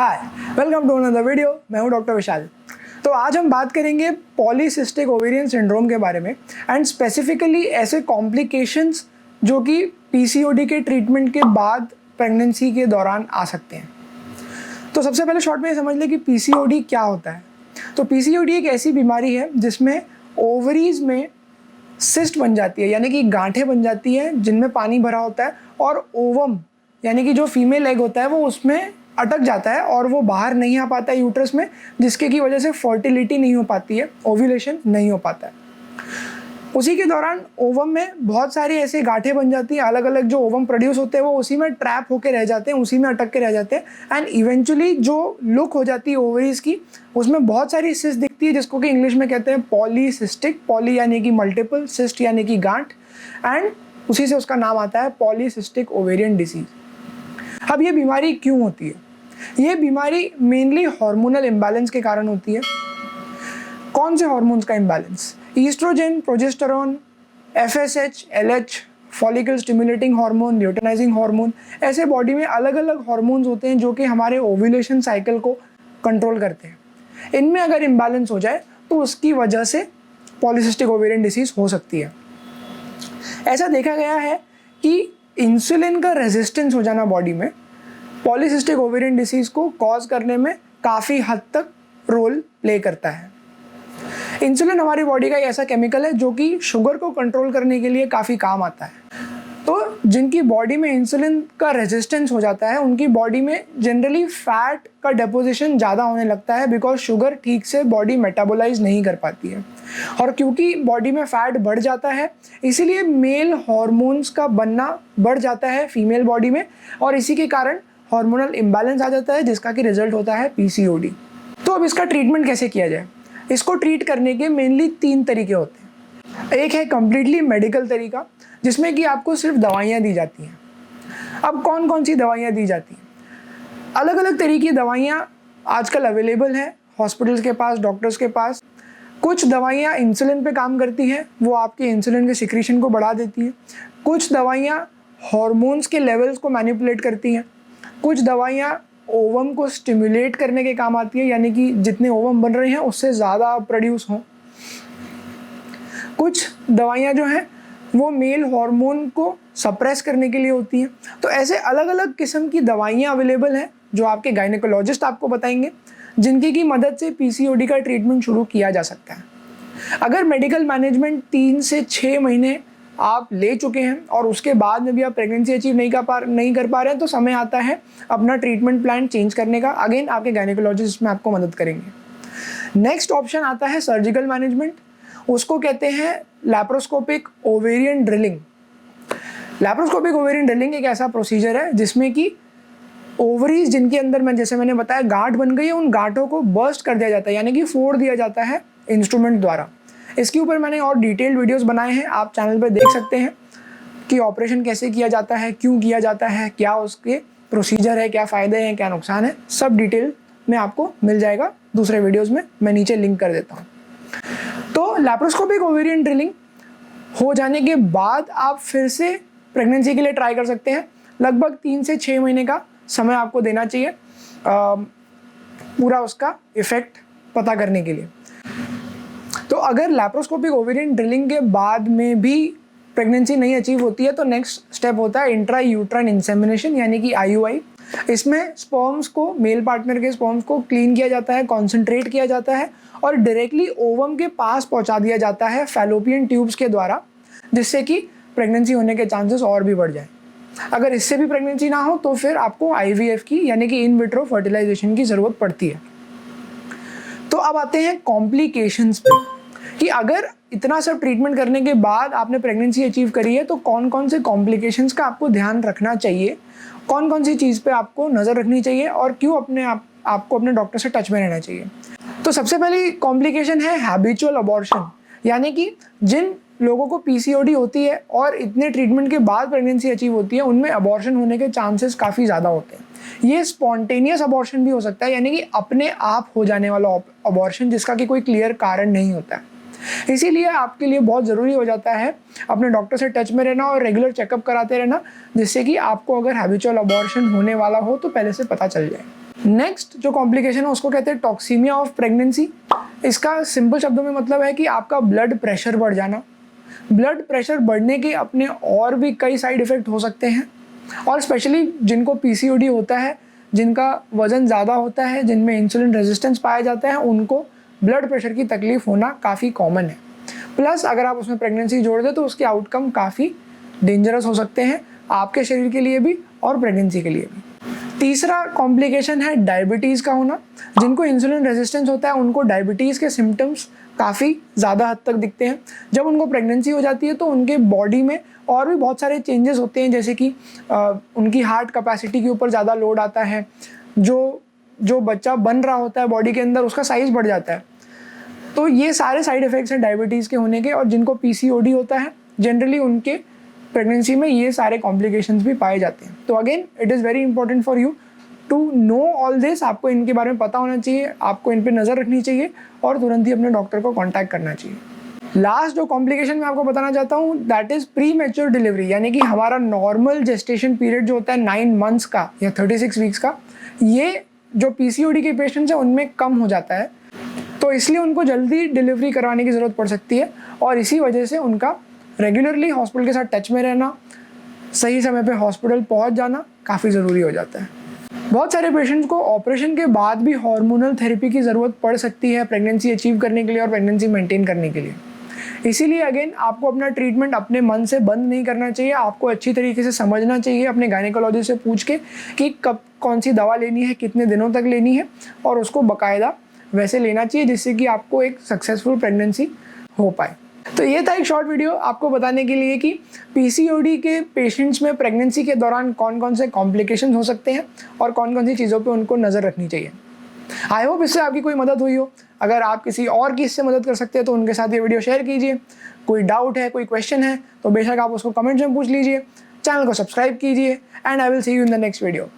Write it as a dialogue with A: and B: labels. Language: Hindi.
A: Hi, welcome to another video. मैं हूं डॉक्टर विशाल। तो आज हम बात करेंगे पॉलीसिस्टिक ओवेरियन सिंड्रोम के बारे में एंड स्पेसिफिकली ऐसे कॉम्प्लिकेशंस जो कि पीसीओडी के ट्रीटमेंट के बाद प्रेगनेंसी के दौरान आ सकते हैं। तो सबसे पहले शॉर्ट में ये समझ लें कि पीसीओडी क्या होता है। तो पीसीओडी एक ऐसी बीमारी है जिसमें ओवरीज में सिस्ट बन जाती है, यानी कि गांठें बन जाती हैं जिनमें पानी भरा होता है, और ओवम यानी कि जो फीमेल एग होता है वो उसमें अटक जाता है और वो बाहर नहीं आ पाता है यूट्रस में, जिसके की वजह से फर्टिलिटी नहीं हो पाती है, ओव्यूलेशन नहीं हो पाता है। उसी के दौरान ओवम में बहुत सारी ऐसी गांठें बन जाती हैं, अलग अलग जो ओवम प्रोड्यूस होते हैं वो उसी में ट्रैप होके रह जाते हैं, उसी में अटक के रह जाते हैं एंड इवेंचुअली जो लुक हो जाती है ओवरीज की, उसमें बहुत सारी सिस्ट दिखती है जिसको कि इंग्लिश में कहते हैं पॉलीसिस्टिक। पॉली यानी कि मल्टीपल, सिस्ट यानी कि गांठ, एंड उसी से उसका नाम आता है पॉलीसिस्टिक ओवेरियन डिसीज। अब ये बीमारी क्यों होती है? ये बीमारी मेनली हार्मोनल इम्बैलेंस के कारण होती है। कौन से हार्मोन्स का imbalance? Estrogen, progesterone, FSH, LH, follicle stimulating hormone, luteinizing hormone, ऐसे बॉडी में अलग अलग हार्मोन्स होते हैं जो कि हमारे ओव्यूलेशन साइकिल को कंट्रोल करते हैं। इनमें अगर इम्बैलेंस हो जाए तो उसकी वजह से पॉलीसिस्टिक ओवेरियन डिसीज हो सकती है। ऐसा देखा गया है कि इंसुलिन का रेजिस्टेंस हो जाना बॉडी में पॉलीसिस्टिक ओवेरियन डिसीज को कॉज करने में काफ़ी हद तक रोल प्ले करता है। इंसुलिन हमारी बॉडी का एक ऐसा केमिकल है जो कि शुगर को कंट्रोल करने के लिए काफ़ी काम आता है। तो जिनकी बॉडी में इंसुलिन का रेजिस्टेंस हो जाता है उनकी बॉडी में जनरली फैट का डेपोजिशन ज़्यादा होने लगता है, बिकॉज शुगर ठीक से बॉडी मेटाबोलाइज नहीं कर पाती है। और क्योंकि बॉडी में फैट बढ़ जाता है इसीलिए मेल हार्मोन्स का बनना बढ़ जाता है फीमेल बॉडी में, और इसी के कारण हार्मोनल इम्बैलेंस आ जाता है जिसका कि रिजल्ट होता है पीसीओडी। तो अब इसका ट्रीटमेंट कैसे किया जाए? इसको ट्रीट करने के मेनली 3 तरीके होते हैं। एक है कम्प्लीटली मेडिकल तरीका, जिसमें कि आपको सिर्फ दवाइयाँ दी जाती हैं। अब कौन कौन सी दवाइयाँ दी जाती हैं? अलग अलग तरीके की दवाइयाँ आजकल अवेलेबल हैं हॉस्पिटल्स के पास, डॉक्टर्स के पास। कुछ दवाइयाँ इंसुलिन पे काम करती हैं, वो आपके इंसुलिन के सिक्रीशन को बढ़ा देती हैं। कुछ दवाइयाँ हॉर्मोन्स के लेवल्स को मैनिपुलेट करती हैं। कुछ दवाइयाँ ओवम को स्टिमुलेट करने के काम आती है, यानी कि जितने ओवम बन रहे हैं उससे ज़्यादा प्रोड्यूस हों। कुछ दवाइयाँ जो हैं वो मेल हार्मोन को सप्रेस करने के लिए होती हैं। तो ऐसे अलग अलग किस्म की दवाइयाँ अवेलेबल हैं जो आपके गायनेकोलॉजिस्ट आपको बताएंगे, जिनकी की मदद से पीसीओडी का ट्रीटमेंट शुरू किया जा सकता है। अगर मेडिकल मैनेजमेंट 3 से 6 महीने आप ले चुके हैं और उसके बाद में भी आप प्रेगनेंसी अचीव नहीं कर पा रहे हैं तो समय आता है अपना ट्रीटमेंट प्लान चेंज करने का। अगेन आपके गायनेकोलॉजिस्ट में आपको मदद करेंगे। नेक्स्ट ऑप्शन आता है सर्जिकल मैनेजमेंट, उसको कहते हैं laparoscopic ovarian drilling. Laparoscopic ovarian drilling एक ऐसा प्रोसीजर है जिसमें कि ओवरीज जिनके अंदर जैसे मैंने बताया गांठ बन गई है, उन गांठों को बर्स्ट कर दिया जाता है, यानी कि फोड़ दिया जाता है इंस्ट्रूमेंट द्वारा। इसके ऊपर मैंने और डिटेल्ड वीडियोस बनाए हैं, आप चैनल पर देख सकते हैं कि ऑपरेशन कैसे किया जाता है, क्यों किया जाता है, क्या उसके प्रोसीजर है, क्या फ़ायदे हैं, क्या नुकसान है, सब डिटेल में आपको मिल जाएगा दूसरे वीडियोस में, मैं नीचे लिंक कर देता हूँ। तो लैप्रोस्कोपिक ओवेरियन ड्रिलिंग हो जाने के बाद आप फिर से प्रेगनेंसी के लिए ट्राई कर सकते हैं। लगभग 3 से 6 महीने का समय आपको देना चाहिए पूरा उसका इफेक्ट पता करने के लिए। तो अगर लैप्रोस्कोपिक ओवेरियन ड्रिलिंग के बाद में भी प्रेगनेंसी नहीं अचीव होती है तो नेक्स्ट स्टेप होता है इंट्रा यूट्राइन इंसेमिनेशन, यानी कि आईयूआई। इसमें स्पर्म्स को, मेल पार्टनर के स्पर्म्स को क्लीन किया जाता है, कॉन्सेंट्रेट किया जाता है और डायरेक्टली ओवम के पास पहुंचा दिया जाता है फैलोपियन ट्यूब्स के द्वारा, जिससे कि प्रेगनेंसी होने के चांसेस और भी बढ़ जाए। अगर इससे भी प्रेगनेंसी ना हो तो फिर आपको आईवीएफ की, यानी कि इन विट्रो फर्टिलाइजेशन की ज़रूरत पड़ती है। तो अब आते हैं कॉम्प्लिकेशंस पे, कि अगर इतना सब ट्रीटमेंट करने के बाद आपने प्रेगनेंसी अचीव करी है तो कौन कौन से कॉम्प्लिकेशंस का आपको ध्यान रखना चाहिए, कौन कौन सी चीज़ पे आपको नज़र रखनी चाहिए और क्यों आपको अपने डॉक्टर से टच में रहना चाहिए। तो सबसे पहली कॉम्प्लिकेशन है हैबिचुअल अबॉर्शन, यानी कि जिन लोगों को पीसीओडी होती है और इतने ट्रीटमेंट के बाद प्रेगनेंसी अचीव होती है उनमें अबॉर्शन होने के चांसेस काफ़ी ज़्यादा होते हैं। ये स्पॉन्टेनियस अबॉर्शन भी हो सकता है, यानी कि अपने आप हो जाने वाला अबॉर्शन जिसका कि कोई क्लियर कारण नहीं होता है। इसीलिए आपके लिए बहुत ज़रूरी हो जाता है अपने डॉक्टर से टच में रहना और रेगुलर चेकअप कराते रहना, जिससे कि आपको अगर हैबिचुअल अबॉर्शन होने वाला हो तो पहले से पता चल जाए। नेक्स्ट जो कॉम्प्लिकेशन है उसको कहते हैं टॉक्सीमिया ऑफ प्रेगनेंसी। इसका सिंपल शब्दों में मतलब है कि आपका ब्लड प्रेशर बढ़ जाना। ब्लड प्रेशर बढ़ने के अपने और भी कई साइड इफ़ेक्ट हो सकते हैं, और स्पेशली जिनको पीसीओडी होता है, जिनका वज़न ज़्यादा होता है, जिनमें इंसुलिन रेजिस्टेंस पाया जाता है, उनको ब्लड प्रेशर की तकलीफ़ होना काफ़ी कॉमन है। प्लस अगर आप उसमें प्रेगनेंसी जोड़ दें तो उसके आउटकम काफ़ी डेंजरस हो सकते हैं, आपके शरीर के लिए भी और प्रेगनेंसी के लिए भी। तीसरा कॉम्प्लिकेशन है डायबिटीज़ का होना। जिनको इंसुलिन रेजिस्टेंस होता है उनको डायबिटीज़ के सिम्टम्स काफ़ी ज़्यादा हद तक दिखते हैं। जब उनको प्रेगनेंसी हो जाती है तो उनके बॉडी में और भी बहुत सारे चेंजेस होते हैं, जैसे कि उनकी हार्ट कैपेसिटी के ऊपर ज़्यादा लोड आता है, जो बच्चा बन रहा होता है बॉडी के अंदर उसका साइज़ बढ़ जाता है। तो ये सारे साइड इफ़ेक्ट्स हैं डायबिटीज़ के होने के, और जिनको पीसीओडी होता है जनरली उनके प्रेगनेंसी में ये सारे कॉम्प्लिकेशंस भी पाए जाते हैं। तो again it is very important for you to know all this. आपको इनके बारे में पता होना चाहिए, आपको इन पे नज़र रखनी चाहिए और तुरंत ही अपने डॉक्टर को कॉन्टैक्ट करना चाहिए। लास्ट जो कॉम्प्लिकेशन मैं आपको बताना चाहता हूँ that is pre mature delivery, यानी कि हमारा नॉर्मल जेस्टेशन पीरियड जो होता है 9 मंथ्स का या 36 वीक्स का, ये जो पीसीओडी के पेशेंट्स हैं उनमें कम हो जाता है। तो इसलिए उनको जल्दी डिलीवरी करवाने की ज़रूरत पड़ सकती है, और इसी वजह से उनका रेगुलरली हॉस्पिटल के साथ टच में रहना, सही समय पे हॉस्पिटल पहुंच जाना काफ़ी ज़रूरी हो जाता है। बहुत सारे पेशेंट्स को ऑपरेशन के बाद भी हार्मोनल थेरेपी की ज़रूरत पड़ सकती है प्रेगनेंसी अचीव करने के लिए और प्रेगनेंसी मेंटेन करने के लिए। इसीलिए अगेन आपको अपना ट्रीटमेंट अपने मन से बंद नहीं करना चाहिए, आपको अच्छी तरीके से समझना चाहिए अपने गायनेकोलॉजिस्ट से पूछ के कि कब कौन सी दवा लेनी है, कितने दिनों तक लेनी है, और उसको बाकायदा वैसे लेना चाहिए जिससे कि आपको एक सक्सेसफुल प्रेगनेंसी हो पाए। तो ये था एक शॉर्ट वीडियो आपको बताने के लिए कि पीसीओडी के पेशेंट्स में प्रेगनेंसी के दौरान कौन कौन से कॉम्प्लिकेशंस हो सकते हैं और कौन कौन सी चीज़ों पे उनको नज़र रखनी चाहिए। आई होप इससे आपकी कोई मदद हुई हो। अगर आप किसी और की इससे मदद कर सकते हैं तो उनके साथ ये वीडियो शेयर कीजिए। कोई डाउट है, कोई क्वेश्चन है तो बेशक आप उसको कमेंट्स में पूछ लीजिए। चैनल को सब्सक्राइब कीजिए and I will see you in the next video.